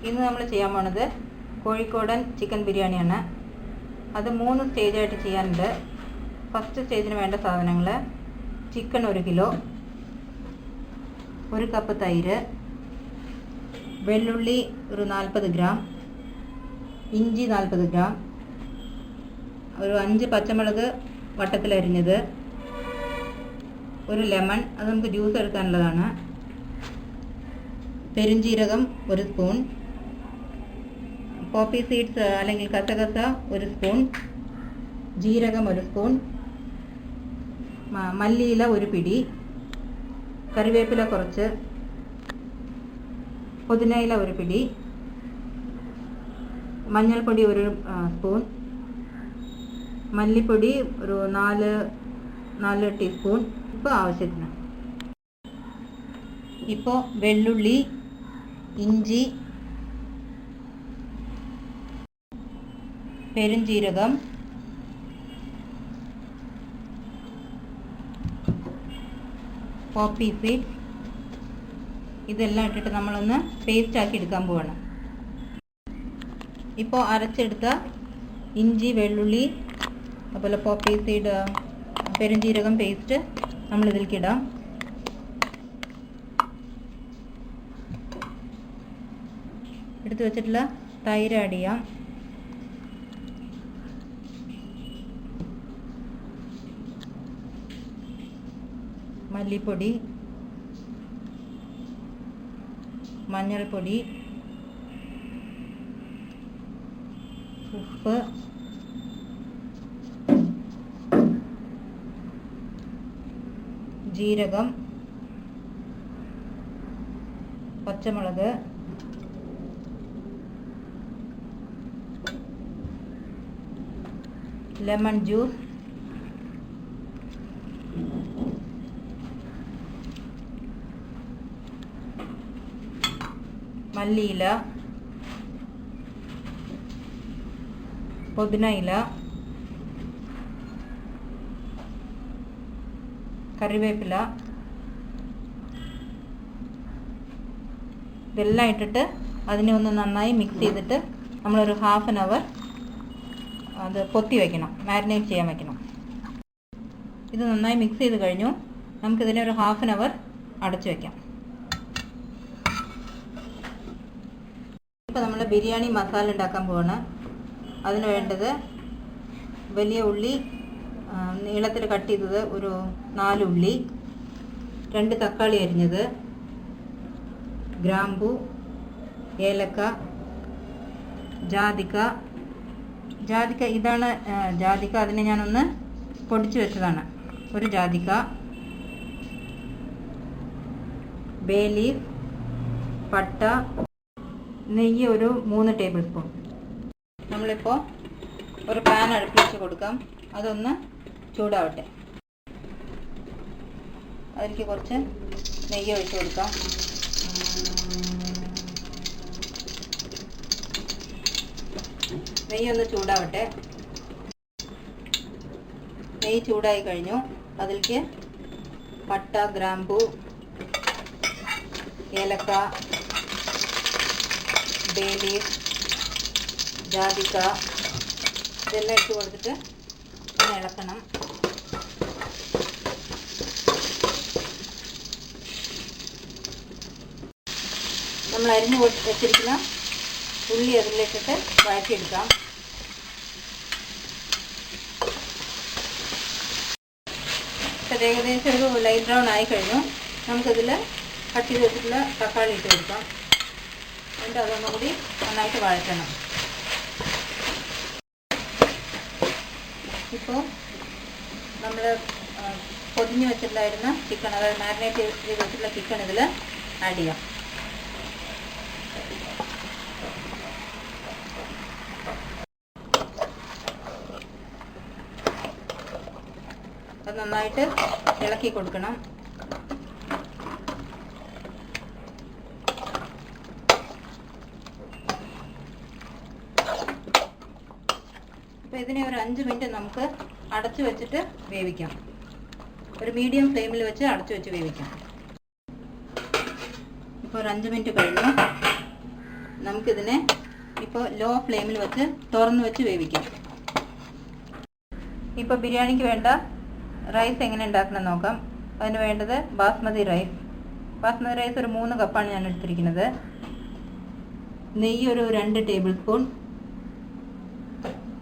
ഇന്ന് നമ്മൾ ചെയ്യാൻ പോണത് കോഴിക്കോടൻ ചിക്കൻ ബിരിയാണിയാണ്. അത് 3 സ്റ്റേജായിട്ട് ചെയ്യാനുണ്ട്. ഫസ്റ്റ് സ്റ്റേജിന് വേണ്ട സാധനങ്ങൾ: ചിക്കൻ 1 കിലോ, 1 കപ്പ് തൈര്, വെള്ളുള്ളി ഒരു 40 ഗ്രാം, ഇഞ്ചി 40 ഗ്രാം, ഒരു 5 പച്ചമുളക് വട്ടത്തിലരിഞ്ഞത്, ഒരു ലെമൺ, അത് നമുക്ക് ജ്യൂസ് എടുക്കാനുള്ളതാണ്, പെരുംജീരകം 1 സ്പൂൺ, പോപ്പി സീഡ്സ് അല്ലെങ്കിൽ കസകസ 1 സ്പൂൺ, ജീരകം 1 സ്പൂൺ, മല്ലിയില 1 പിടി, കറിവേപ്പില കുറച്ച്, പുതിനയില 1 പിടി, മഞ്ഞൾപ്പൊടി 1 സ്പൂൺ, മല്ലിപ്പൊടി ഒരു 4 ടീസ്പൂൺ, ഉപ്പ് ആവശ്യത്തിന്. ഇപ്പോൾ വെള്ളുള്ളി, ഇഞ്ചി, പെരുംജീരകം, പോപ്പി സീഡ്സ് ഇതെല്ലാം ഇട്ടിട്ട് നമ്മളൊന്ന് പേസ്റ്റ് ആക്കി എടുക്കാൻ പോവാണ്. ഇപ്പോൾ അരച്ചെടുത്ത ഇഞ്ചി, വെള്ളുള്ളി, അതുപോലെ പോപ്പി സീഡ്, പെരുംജീരകം പേസ്റ്റ് നമ്മളിതിലേക്ക് ഇടാം. എടുത്ത് വെച്ചിട്ടുള്ള തൈര് ആഡ് ചെയ്യാം. മല്ലിപ്പൊടി, മഞ്ഞൾപ്പൊടി, ഉപ്പ്, ജീരകം, പച്ചമുളക്, ലെമൺ ജ്യൂസ്, മല്ലിയില, പുതിനയില, കറിവേപ്പില ഇതെല്ലാം ഇട്ടിട്ട് അതിനെ ഒന്ന് നന്നായി മിക്സ് ചെയ്തിട്ട് നമ്മളൊരു 1/2 hour അത് പൊത്തി വയ്ക്കണം, മാരിനേറ്റ് ചെയ്യാൻ വയ്ക്കണം. ഇത് നന്നായി മിക്സ് ചെയ്ത് കഴിഞ്ഞു. നമുക്കിതിനെ ഒരു 1/2 hour അടച്ചു വയ്ക്കാം. ഇപ്പോൾ നമ്മൾ ബിരിയാണി മസാല ഉണ്ടാക്കാൻ പോവാണ്. അതിന് വേണ്ടത് വലിയ ഉള്ളി നീളത്തിൽ കട്ട് ചെയ്തത് ഒരു 4 ഉള്ളി, 2 തക്കാളി അരിഞ്ഞത്, ഗ്രാമ്പു, ഏലക്ക, ജാതിക്ക. ഇതാണ് ജാതിക്ക. അതിനെ ഞാനൊന്ന് പൊടിച്ചു വെച്ചതാണ്. ഒരു ജാതിക്ക, ബേ ലീഫ്, പട്ട, നെയ്യ് ഒരു 3 ടേബിൾ സ്പൂൺ. നമ്മളിപ്പോൾ ഒരു പാൻ അടുപ്പിൽ വെച്ച് കൊടുക്കാം. അതൊന്ന് ചൂടാവട്ടെ. അതിലേക്ക് കുറച്ച് നെയ്യ് ഒഴിച്ച് കൊടുക്കാം. നെയ്യ് ഒന്ന് ചൂടാവട്ടെ. നെയ്യ് ചൂടായി കഴിഞ്ഞു. അതിലേക്ക് പട്ട, ഗ്രാമ്പു, ഏലക്ക, ബേ ലീഫ്, ജാതിക്ക ഇതെല്ലാം ഇട്ട് കൊടുത്തിട്ട് ഒന്ന് ഇളക്കണം. നമ്മൾ അരിഞ്ഞ് വെച്ചിരിക്കുന്ന ഉള്ളി അതിലേക്കിട്ട് വഴറ്റിയെടുക്കാം. ഏകദേശം ഒരു ലൈറ്റ് ബ്രൗൺ ആയി കഴിഞ്ഞു. നമുക്കതിൽ കട്ട് ചെയ്ത് വെച്ചിട്ടുള്ള തക്കാളി ഇട്ട് കൊടുക്കാം. എന്നിട്ട് അതൊന്നും കൂടി നന്നായിട്ട് വഴറ്റണം. ഇപ്പോൾ നമ്മൾ പൊതിഞ്ഞ് വെച്ചിട്ടുണ്ടായിരുന്ന ചിക്കൻ, അതായത് മാരിനേറ്റ് ചെയ്ത് വെച്ചിട്ടുള്ള ചിക്കൻ ഇതിൽ ആഡ് ചെയ്യാം. അത് നന്നായിട്ട് ഇളക്കി കൊടുക്കണം. അപ്പോൾ ഇതിനെ ഒരു 5 മിനിറ്റ് നമുക്ക് അടച്ചു വെച്ചിട്ട് വേവിക്കാം. ഒരു മീഡിയം ഫ്ലെയിമിൽ വെച്ച് അടച്ചു വെച്ച് വേവിക്കാം. ഇപ്പോൾ ഒരു 5 മിനിറ്റ് കഴിഞ്ഞു. നമുക്കിതിനെ ഇപ്പോൾ ലോ ഫ്ലെയിമിൽ വെച്ച് തുറന്ന് വെച്ച് വേവിക്കാം. ഇപ്പോൾ ബിരിയാണിക്ക് വേണ്ട റൈസ് എങ്ങനെ ഉണ്ടാക്കണം നോക്കാം. അതിന് വേണ്ടത് ബാസ്മതി റൈസ് ഒരു 3 കപ്പാണ് ഞാൻ എടുത്തിരിക്കുന്നത്. നെയ്യ് ഒരു 2 ടേബിൾ സ്പൂൺ,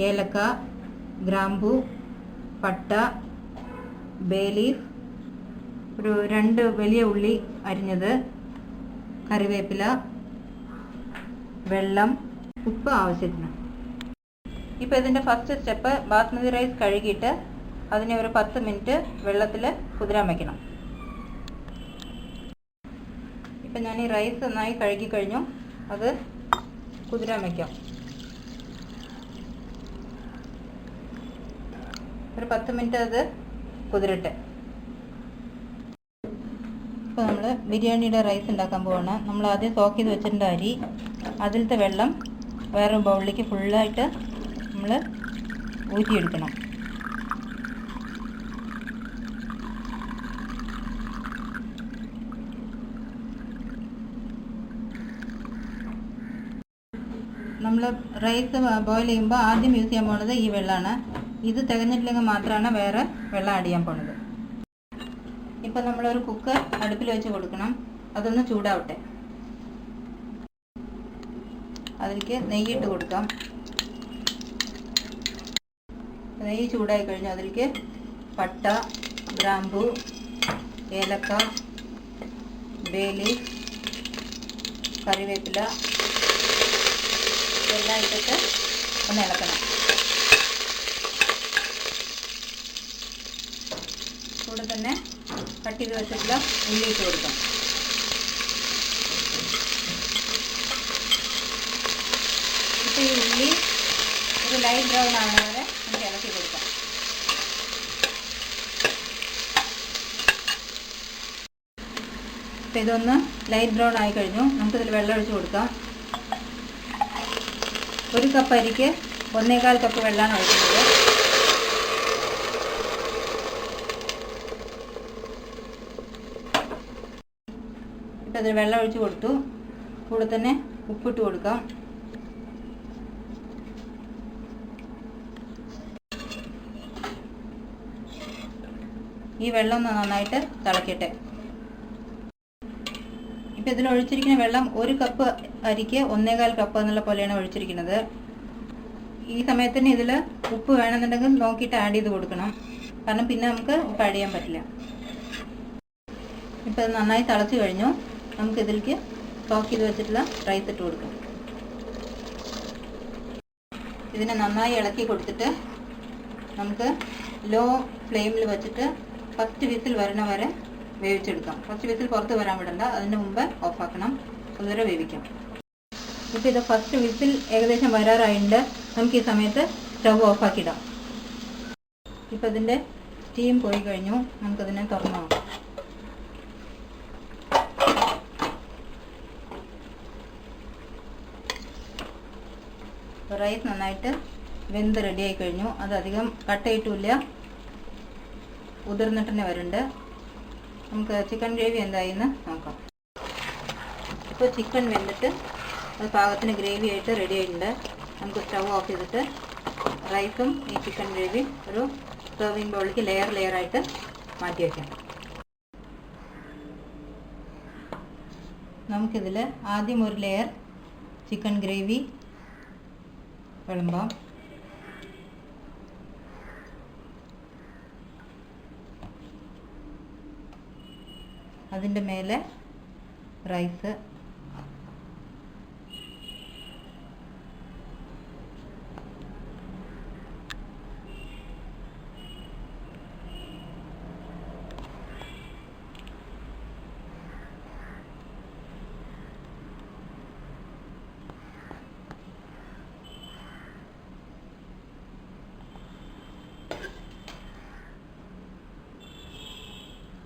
ഏലക്ക, ഗ്രാമ്പൂ, പട്ട, ബേ ലീഫ്, ഒരു 2 വലിയ ഉള്ളി അരിഞ്ഞത്, കറിവേപ്പില, വെള്ളം, ഉപ്പ് ആവശ്യത്തിന്. ഇപ്പോൾ ഇതിൻ്റെ ഫസ്റ്റ് സ്റ്റെപ്പ് ബാസ്മതി റൈസ് കഴുകിയിട്ട് അതിനെ ഒരു 10 മിനിറ്റ് വെള്ളത്തിൽ കുതിരാൻ വയ്ക്കണം. ഇപ്പം ഞാൻ ഈ റൈസ് നന്നായി കഴുകി കഴിഞ്ഞു. അത് കുതിരാൻ വയ്ക്കാം. ഒരു 10 മിനിറ്റ് അത് കുതിരട്ടെ. ഇപ്പോൾ നമ്മൾ ബിരിയാണിയുടെ റൈസ് ഉണ്ടാക്കാൻ പോവാണ്. നമ്മൾ ആദ്യം സോക്ക് ചെയ്ത് വെച്ചിട്ടുണ്ട് അരി. അതിലത്തെ വെള്ളം വേറെ ബൗളിലേക്ക് ഫുള്ളായിട്ട് നമ്മൾ ഊറ്റിയെടുക്കണം. നമ്മൾ റൈസ് ബോയിൽ ചെയ്യുമ്പോൾ ആദ്യം യൂസ് ചെയ്യാൻ പോകുന്നത് ഈ വെള്ളമാണ്. ഇത് തികഞ്ഞിട്ടില്ലെങ്കിൽ മാത്രമാണ് വേറെ വെള്ളം ആഡ് ചെയ്യാൻ പോകുന്നത്. ഇപ്പം നമ്മളൊരു കുക്കർ അടുപ്പിൽ വെച്ച് കൊടുക്കണം. അതൊന്ന് ചൂടാവട്ടെ. അതിലേക്ക് നെയ്യിട്ട് കൊടുക്കാം. നെയ്യ് ചൂടായി കഴിഞ്ഞു അതിലേക്ക് പട്ട, ഗ്രാമ്പൂ, ഏലക്ക, ബേ ലീഫ്, കറിവേപ്പില എല്ലാം ഇട്ടിട്ട് ഒന്ന് ഇളക്കണം. കൂടെ തന്നെ കട്ട് ചെയ്ത് വെച്ചിട്ടുള്ള ഉള്ളി ഇട്ട് കൊടുക്കാം. ഇപ്പോൾ ഈ ഉള്ളി ഒരു ലൈറ്റ് ബ്രൗൺ ആവുന്ന വരെ നമുക്ക് ഇളക്കി കൊടുക്കാം. ഇപ്പം ഇതൊന്ന് ലൈറ്റ് ബ്രൗൺ ആയി കഴിഞ്ഞു. നമുക്കിതിൽ വെള്ളം ഒഴിച്ച് കൊടുക്കാം. 1 കപ്പ് അരിക്ക് 1.25 കപ്പ് വെള്ളമാണ് ഒഴിക്കുന്നത്. ഇപ്പം അതിൽ വെള്ളം ഒഴിച്ച് കൊടുത്തു. കൂടെ തന്നെ ഉപ്പിട്ട് കൊടുക്കാം. ഈ വെള്ളം ഒന്ന് നന്നായിട്ട് തിളക്കട്ടെ. ഇപ്പം ഇതിൽ ഒഴിച്ചിരിക്കുന്ന വെള്ളം 1 കപ്പ് അരിക്ക് 1.25 കപ്പ് എന്നുള്ള പോലെയാണ് ഒഴിച്ചിരിക്കുന്നത്. ഈ സമയത്തിന് ഇതിൽ ഉപ്പ് വേണമെന്നുണ്ടെങ്കിൽ നോക്കിയിട്ട് ആഡ് ചെയ്ത് കൊടുക്കണം. കാരണം പിന്നെ നമുക്ക് ഉപ്പ് ആഡ് ചെയ്യാൻ പറ്റില്ല. ഇപ്പം ഇത് നന്നായി തിളച്ച് കഴിഞ്ഞു. നമുക്കിതിലേക്ക് സോക്ക് ചെയ്ത് വെച്ചിട്ടുള്ള റൈസ് ഇട്ട് കൊടുക്കാം. ഇതിനെ നന്നായി ഇളക്കി കൊടുത്തിട്ട് നമുക്ക് ലോ ഫ്ലെയിമിൽ വെച്ചിട്ട് ഫസ്റ്റ് വിസിൽ വരണ വരെ വേവിച്ചെടുക്കാം. ഫസ്റ്റ് വിസിൽ പുറത്ത് വരാൻ വിടണ്ട. അതിന് മുമ്പ് ഓഫാക്കണം. അതുവരെ വേവിക്കാം. ഇപ്പോൾ ഇത് ഫസ്റ്റ് വിസിൽ ഏകദേശം വരാറായിട്ടുണ്ട്. നമുക്ക് ഈ സമയത്ത് സ്റ്റവ് ഓഫാക്കിയിടാം. ഇപ്പോൾ ഇതിൻ്റെ സ്റ്റീം പോയി കഴിഞ്ഞു. നമുക്കതിനെ തുറന്നു നോക്കാം. റൈസ് നന്നായിട്ട് വെന്ത് റെഡിയായി കഴിഞ്ഞു. അതധികം കട്ടയിട്ടുമില്ല, ഉതിർന്നിട്ട് തന്നെ വരുന്നുണ്ട്. നമുക്ക് ചിക്കൻ ഗ്രേവി എന്തായെന്ന് നോക്കാം. ഇപ്പോൾ ചിക്കൻ വെന്തിട്ട് അത് പാകത്തിന് ഗ്രേവി ആയിട്ട് റെഡി ആയിട്ടുണ്ട്. നമുക്ക് സ്റ്റവ് ഓഫ് ചെയ്തിട്ട് റൈസും ഈ ചിക്കൻ ഗ്രേവി ഒരു സെർവിങ് ബൗളിലേക്ക് ലെയർ ആയിട്ട് മാറ്റി വയ്ക്കാം. നമുക്കിതിൽ ആദ്യം ഒരു ലെയർ ചിക്കൻ ഗ്രേവി വിളമ്പാം. അതിൻ്റെ മേലെ റൈസ്,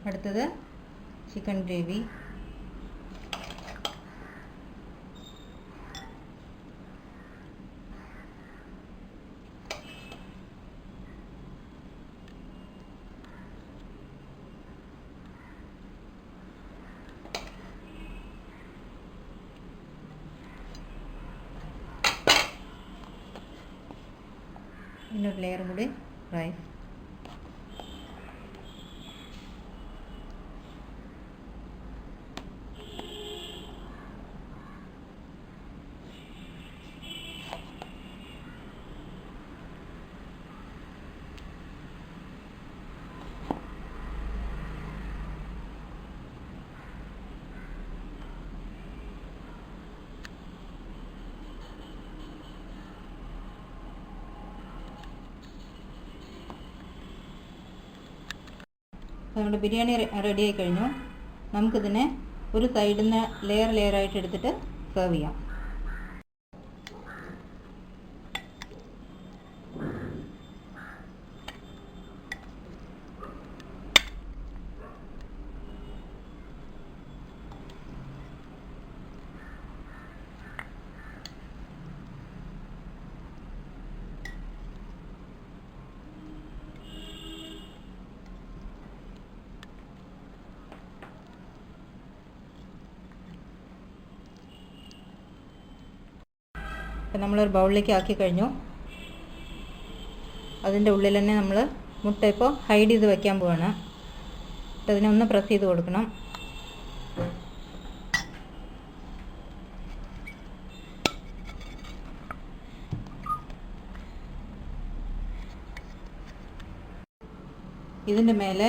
അടുത്തത് ചിക്കൻ ഗ്രേവി, പിന്നെ ഒരു ലെയറും കൂടി റൈസ്. നമ്മുടെ ബിരിയാണി റെഡി ആയി കഴിഞ്ഞു. നമുക്കിതിനെ ഒരു സൈഡിൽ നിന്ന് ലെയറായിട്ട് എടുത്തിട്ട് സെർവ് ചെയ്യാം. അപ്പം നമ്മളൊരു ബൗളിലേക്ക് ആക്കി കഴിഞ്ഞു. അതിൻ്റെ ഉള്ളിൽ തന്നെ നമ്മൾ മുട്ട ഇപ്പോൾ ഹൈഡ് ചെയ്ത് വയ്ക്കാൻ പോവാണ്. അതിനെ ഒന്ന് പ്രസ് ചെയ്ത് കൊടുക്കണം. ഇതിൻ്റെ മേലെ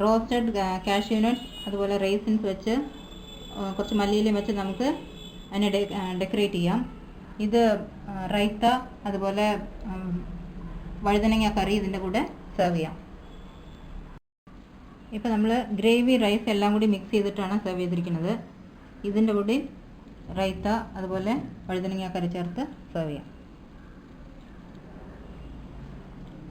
റോസ്റ്റഡ് കാഷ്യൂ നട്ട്സ് അതുപോലെ റൈസിൻസ് വെച്ച് കുറച്ച് മല്ലിയിലയും വെച്ച് നമുക്ക് അതിനെ ഡെക്കറേറ്റ് ചെയ്യാം. ഇത് റൈത്ത അതുപോലെ വഴുതനങ്ങ കറി ഇതിൻ്റെ കൂടെ സെർവ് ചെയ്യാം. ഇപ്പോൾ നമ്മൾ ഗ്രേവി റൈസ് എല്ലാം കൂടി മിക്സ് ചെയ്തിട്ടാണ് സെർവ് ചെയ്തിരിക്കുന്നത്. ഇതിൻ്റെ കൂടെ റൈത്ത അതുപോലെ വഴുതനങ്ങ കറി ചേർത്ത് സെർവ് ചെയ്യാം.